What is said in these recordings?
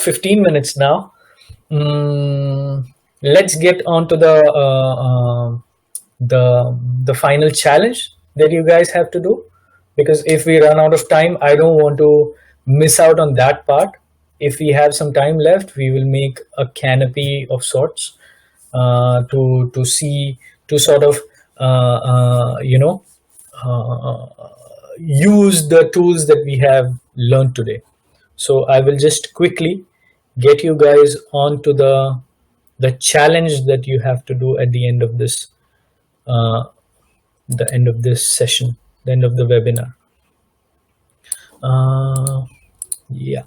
15 minutes now. Let's get on to the final challenge that you guys have to do, because if we run out of time, I don't want to miss out on that part. If we have some time left, we will make a canopy of sorts to see, to sort of use the tools that we have learned today. So I will just quickly get you guys onto the challenge that you have to do at the end of this session, the end of the webinar. Yeah,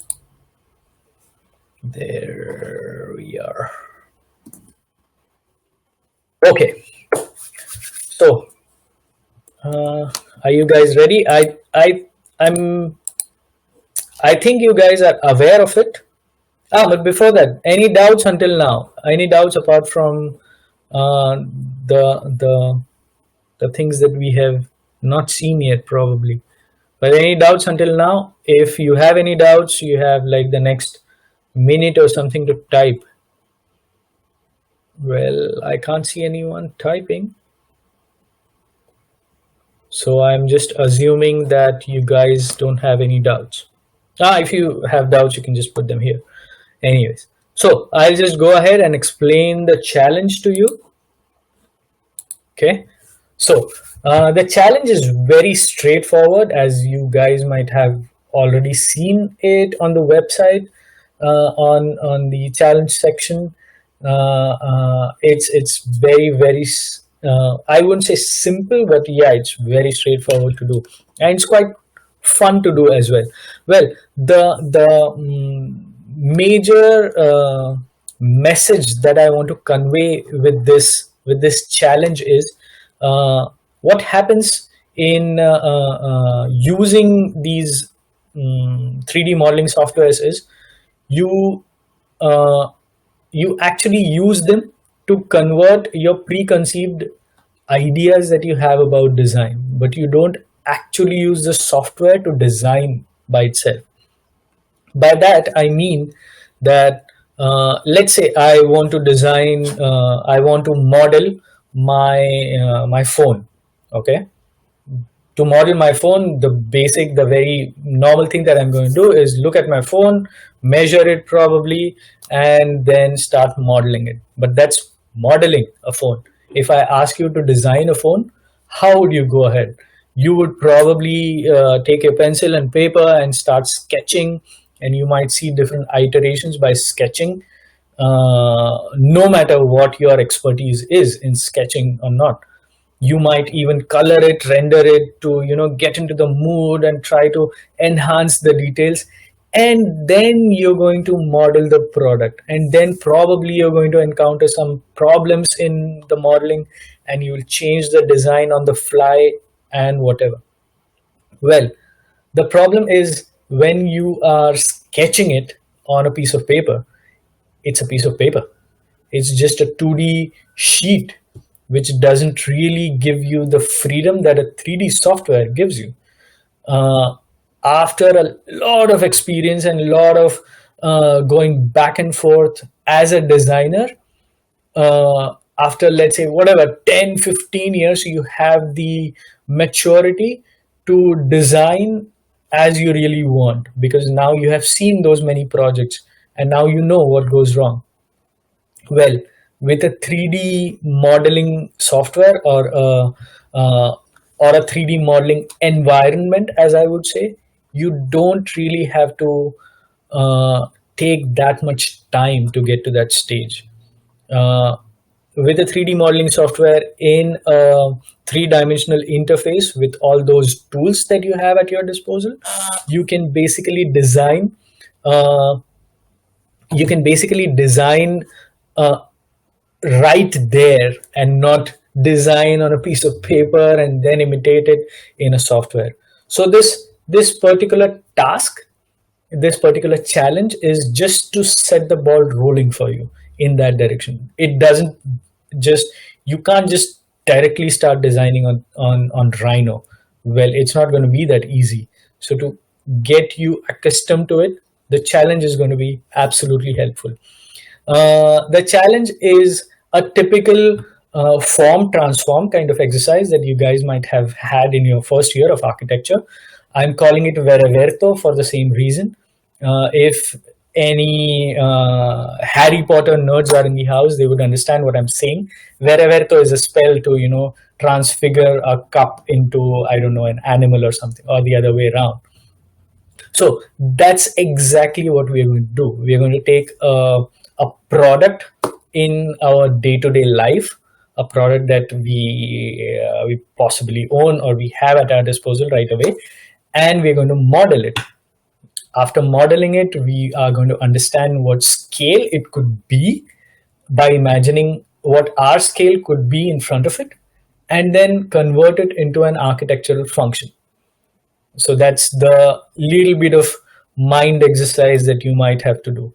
there we are. Okay, so are you guys ready? I think you guys are aware of it. But before that, any doubts until now? Any doubts apart from the things that we have not seen yet, probably? But any doubts until now? If you have any doubts, you have like the next minute or something to type. Well, I can't see anyone typing, so I'm just assuming that you guys don't have any doubts. If you have doubts, you can just put them here. Anyways, so I'll just go ahead and explain the challenge to you. Okay, so the challenge is very straightforward, as you guys might have already seen it on the website, on the challenge section. It's very I wouldn't say simple, but yeah, it's very straightforward to do, and it's quite fun to do as well. Well, the major message that I want to convey with this challenge is what happens in using these 3D modeling softwares is you actually use them to convert your preconceived ideas that you have about design, but you don't actually use the software to design by itself. By that I mean that let's say I want to design, I want to model my phone. Okay, to model my phone, the very normal thing that I'm going to do is look at my phone, measure it probably, and then start modeling it. But that's modeling a phone. If I ask you to design a phone, how would you go ahead? You would probably take a pencil and paper and start sketching, and you might see different iterations by sketching, no matter what your expertise is in sketching or not. You might even color it, render it to get into the mood and try to enhance the details, and then you're going to model the product, and then probably you're going to encounter some problems in the modeling, and you will change the design on the fly and whatever. Well, the problem is when you are sketching it on a piece of paper, it's a piece of paper. It's just a 2D sheet, which doesn't really give you the freedom that a 3D software gives you. After a lot of experience and a lot of going back and forth as a designer, after let's say 10-15 years, you have the maturity to design as you really want, because now you have seen those many projects and now you know what goes wrong. Well, with a 3D modeling software or a 3D modeling environment, as I would say, you don't really have to take that much time to get to that stage. With a 3D modeling software in a 3-dimensional interface with all those tools that you have at your disposal, you can basically design right there, and not design on a piece of paper and then imitate it in a software. So this particular task, this particular challenge is just to set the ball rolling for you in that direction. It doesn't just, you can't just directly start designing on Rhino. Well, it's not going to be that easy. So to get you accustomed to it, the challenge is going to be absolutely helpful. The challenge is a typical form transform kind of exercise that you guys might have had in your first year of architecture. I'm calling it Vereverto for the same reason. If any Harry Potter nerds are in the house, they would understand what I'm saying. Vereverto is a spell to, transfigure a cup into, I don't know, an animal or something, or the other way around. So that's exactly what we are going to do. We are going to take a product in our day-to-day life, a product that we possibly own or we have at our disposal right away, and we're going to model it. After modeling it, we are going to understand what scale it could be by imagining what our scale could be in front of it, and then convert it into an architectural function. So that's the little bit of mind exercise that you might have to do.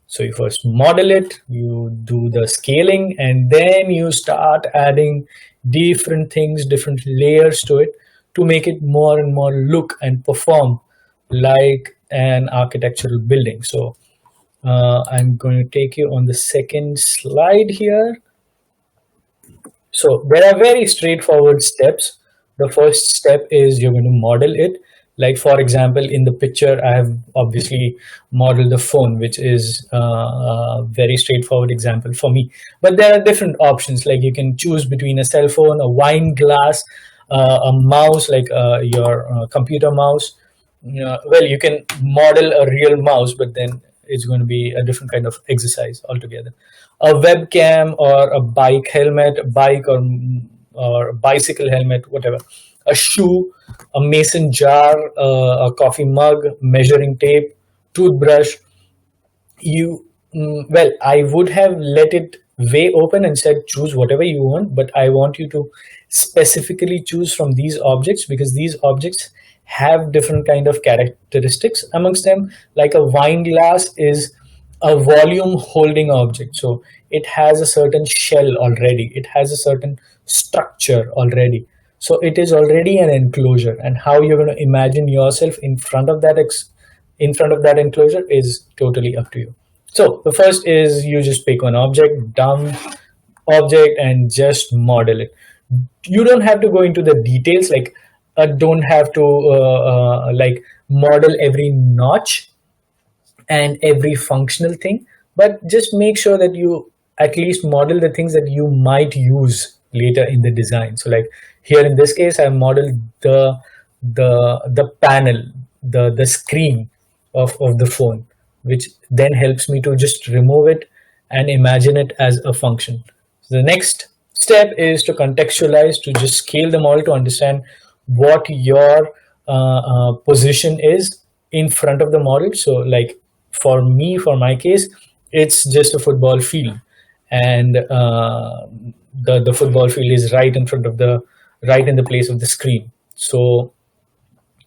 So you first model it, you do the scaling, and then you start adding different things, different layers to it to make it more and more look and perform like an architectural building. So I'm going to take you on the second slide here. So there are very straightforward steps. The first step is you're going to model it. Like for example, in the picture, I have obviously modeled the phone, which is a very straightforward example for me. But there are different options. Like you can choose between a cell phone, a wine glass, a mouse, like your computer mouse. Well, you can model a real mouse, but then it's going to be a different kind of exercise altogether. A webcam or a bike helmet, or bicycle helmet, whatever. A shoe, a mason jar, a coffee mug, measuring tape, toothbrush. Well, I would have let it way open and said choose whatever you want, but I want you to specifically choose from these objects because these objects have different kind of characteristics amongst them. Like a wine glass is a volume holding object, so it has a certain shell already, it has a certain structure already, so it is already an enclosure, and how you're going to imagine yourself in front of that enclosure is totally up to you. So the first is you just pick one object, dumb object, and just model it. You don't have to go into the details, like don't have to like model every notch and every functional thing, but just make sure that you at least model the things that you might use later in the design. So like here in this case, I modeled the panel, the screen of the phone, which then helps me to just remove it and imagine it as a function. So the next step is to contextualize, to just scale the model to understand what your position is in front of the model. So like for me, for my case, it's just a football field, and the football field is right in front of right in the place of the screen. So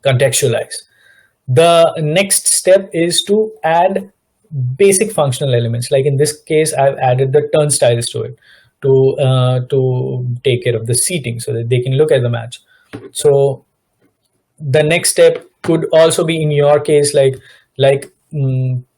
contextualize. The next step is to add basic functional elements. Like in this case, I've added the turnstiles to it to take care of the seating so that they can look at the match. So the next step could also be in your case,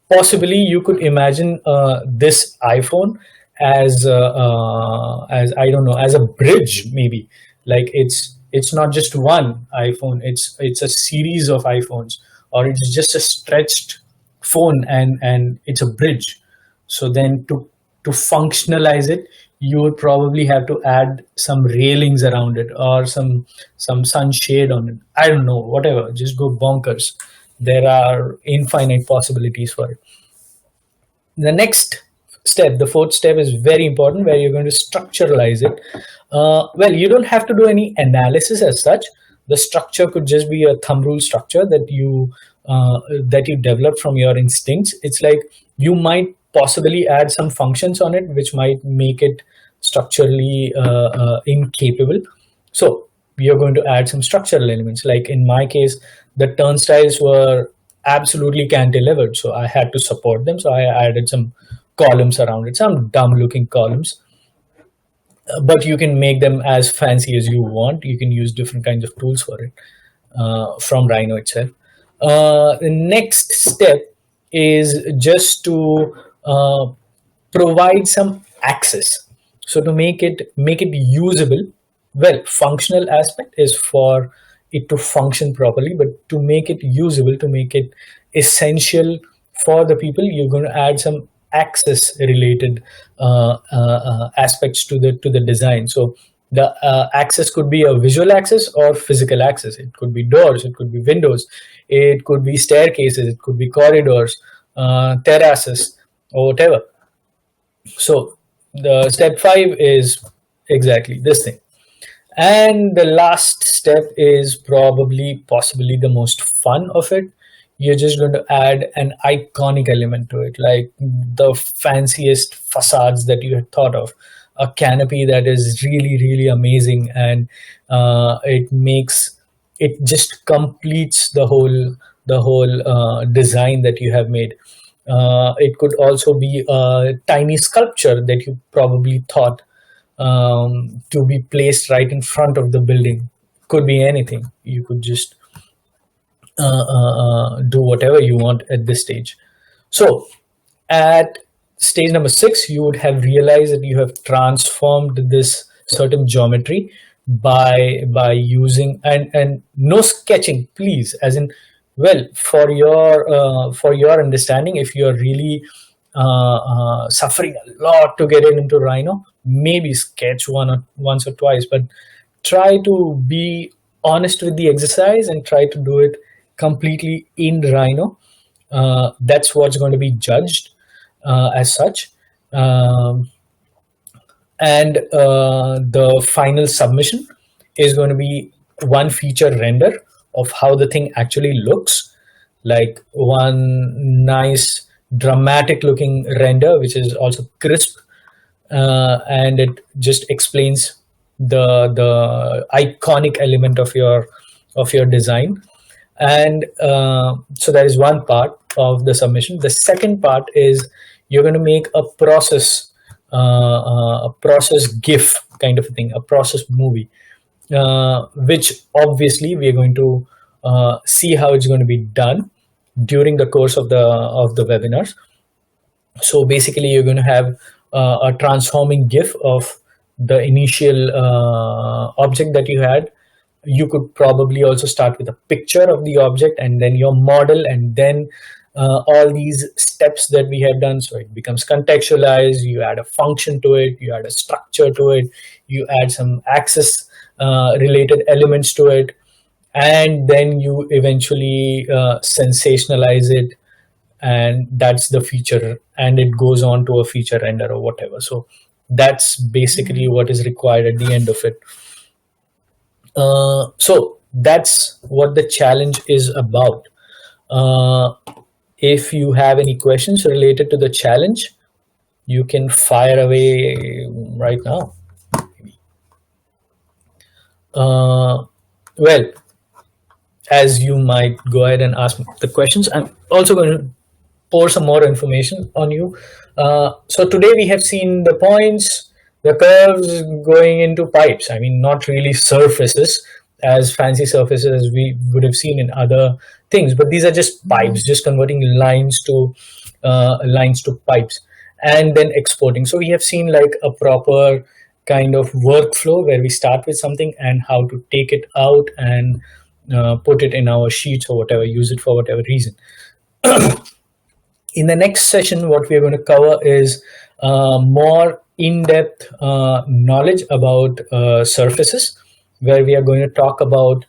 possibly you could imagine this iPhone as I don't know, as a bridge, maybe. Like it's not just one iPhone, it's a series of iPhones, or it's just a stretched phone and it's a bridge. So then to functionalize it, you would probably have to add some railings around it or some sunshade on it. I don't know, whatever, just go bonkers. There are infinite possibilities for it. The next step, the fourth step, is very important, where you're going to structuralize it. Well, you don't have to do any analysis as such. The structure could just be a thumb rule structure that you develop from your instincts. It's like you might possibly add some functions on it, which might make it structurally incapable. So you're going to add some structural elements. Like in my case, the turnstiles were absolutely cantilevered, so I had to support them. So I added some columns around it, some dumb looking columns. But you can make them as fancy as you want. You can use different kinds of tools for it from Rhino itself. The next step is just to provide some access. So to make it usable, well, functional aspect is for it to function properly, but to make it usable, to make it essential for the people, you're going to add some access related aspects to the design. So the access could be a visual access or physical access. It could be doors, it could be windows, it could be staircases, it could be corridors, terraces, or whatever. So the step 5 is exactly this thing. And the last step is probably possibly the most fun of it. You're just going to add an iconic element to it, like the fanciest facades that you had thought of, a canopy that is really, really amazing, and it just completes the whole design that you have made. It could also be a tiny sculpture that you probably thought to be placed right in front of the building. Could be anything. You could just do whatever you want at this stage. So at stage number 6, you would have realized that you have transformed this certain geometry by using, and no sketching, please, as in, well, for your understanding, if you're really suffering a lot to get into Rhino, maybe sketch once or twice, but try to be honest with the exercise and try to do it completely in Rhino. That's what's going to be judged as such. And the final submission is going to be one feature render of how the thing actually looks, like one nice dramatic looking render which is also crisp, and it just explains the iconic element of your design. And so that is one part of the submission. The second part is you're going to make a process GIF kind of a thing, a process movie, which obviously we are going to see how it's going to be done during the course of the webinars. So basically, you're going to have a transforming GIF of the initial object that you had. You could probably also start with a picture of the object and then your model, and then all these steps that we have done. So it becomes contextualized. You add a function to it, you add a structure to it, you add some access related elements to it, and then you eventually sensationalize it, and that's the feature, and it goes on to a feature render or whatever. So that's basically what is required at the end of it. So that's what the challenge is about. If you have any questions related to the challenge, you can fire away right now. Well, as you might go ahead and ask the questions, I'm also going to pour some more information on you. So today we have seen the points, the curves going into pipes. I mean, not really surfaces, as fancy surfaces as we would have seen in other things, but these are just pipes, just converting lines to pipes and then exporting. So we have seen like a proper kind of workflow where we start with something and how to take it out and put it in our sheets or whatever, use it for whatever reason. In the next session, what we're going to cover is more in-depth knowledge about surfaces, where we are going to talk about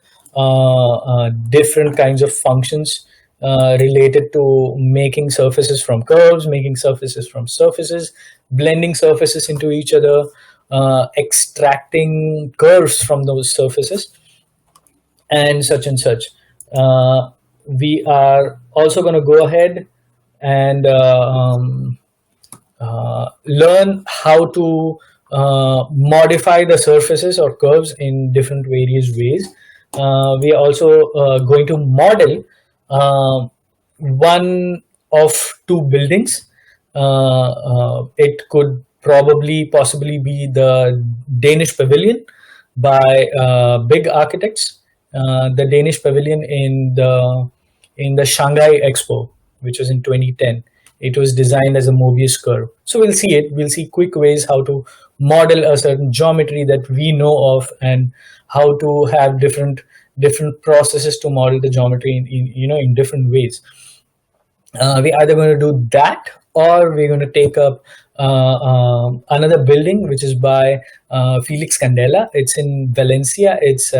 different kinds of functions related to making surfaces from curves, making surfaces from surfaces, blending surfaces into each other, extracting curves from those surfaces, and such and such. We are also going to go ahead and learn how to modify the surfaces or curves in different various ways. We are also going to model one of two buildings. It could possibly be the Danish Pavilion by big architects, the Danish Pavilion in the Shanghai Expo. which was in 2010. It was designed as a Mobius curve. So we'll see it. We'll see quick ways how to model a certain geometry that we know of, and how to have different processes to model the geometry in different ways. We either going to do that, or we're going to take up another building which is by Felix Candela. It's in Valencia. It's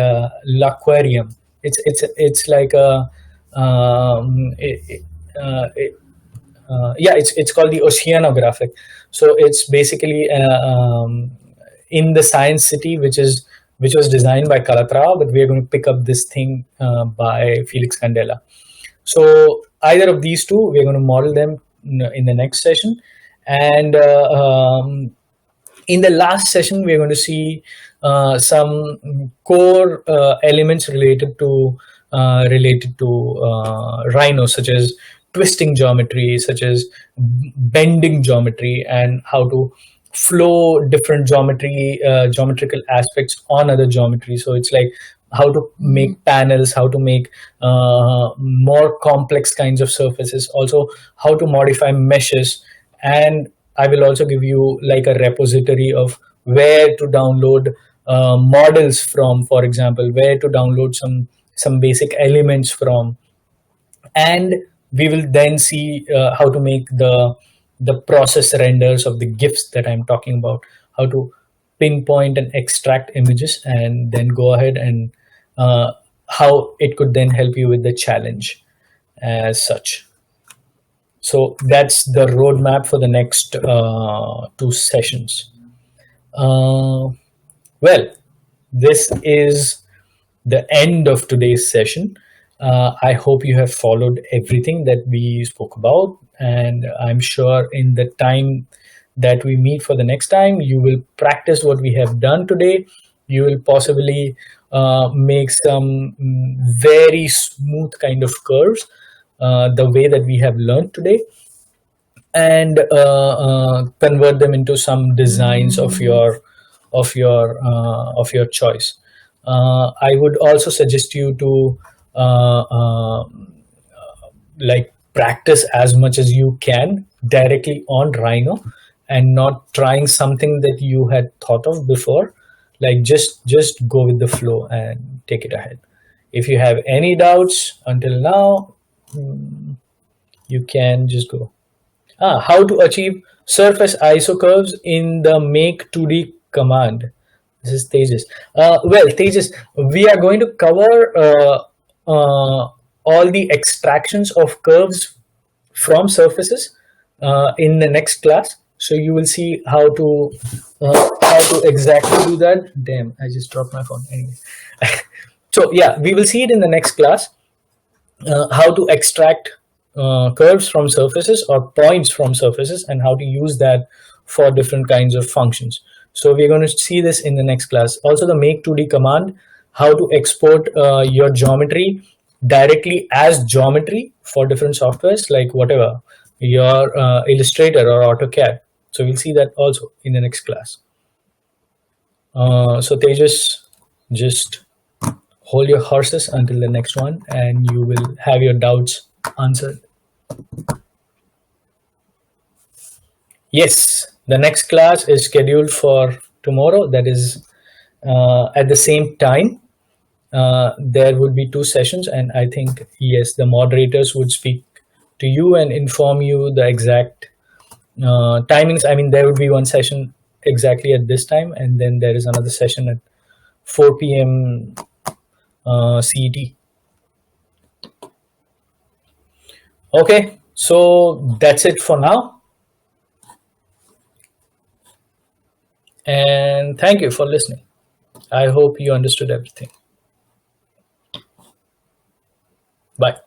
L'Aquarium. It's like a yeah, it's called the Oceanographic. So it's basically in the Science City, which was designed by Calatrava, but we are going to pick up this thing by Felix Candela. So either of these two, we're going to model them in the next session. And in the last session, we're going to see some core elements related to Rhino, such as twisting geometry, such as bending geometry, and how to flow different geometrical aspects on other geometry. So it's like how to make panels, how to make more complex kinds of surfaces, also how to modify meshes. And I will also give you like a repository of where to download models from, for example, where to download some basic elements from. And we will then see how to make the process renders of the GIFs that I'm talking about, how to pinpoint and extract images, and then go ahead and how it could then help you with the challenge as such. So that's the roadmap for the next two sessions. Well, this is the end of today's session. I hope you have followed everything that we spoke about, and I'm sure in the time that we meet for the next time, you will practice what we have done today. You will possibly make some very smooth kind of curves the way that we have learned today, and convert them into some designs of your choice. I would also suggest you to like practice as much as you can directly on Rhino, and not trying something that you had thought of before. Like just go with the flow and take it ahead. If you have any doubts until now, you can just go. How to achieve surface iso curves in the make 2D command. This is Tejas. Well, Tejas, we are going to cover all the extractions of curves from surfaces in the next class. So you will see how to exactly do that. Damn, I just dropped my phone. Anyway. So yeah, we will see it in the next class. How to extract curves from surfaces or points from surfaces, and how to use that for different kinds of functions. So we're going to see this in the next class. Also, the make 2D command, how to export your geometry directly as geometry for different softwares, like whatever, your Illustrator or AutoCAD. So we'll see that also in the next class. So Tejas, just hold your horses until the next one, and you will have your doubts answered. Yes, the next class is scheduled for tomorrow. That is at the same time. There would be two sessions, and I think, yes, the moderators would speak to you and inform you the exact timings. I mean, there would be one session exactly at this time, and then there is another session at 4 p.m. CET. Okay, so that's it for now. And thank you for listening. I hope you understood everything. Bye.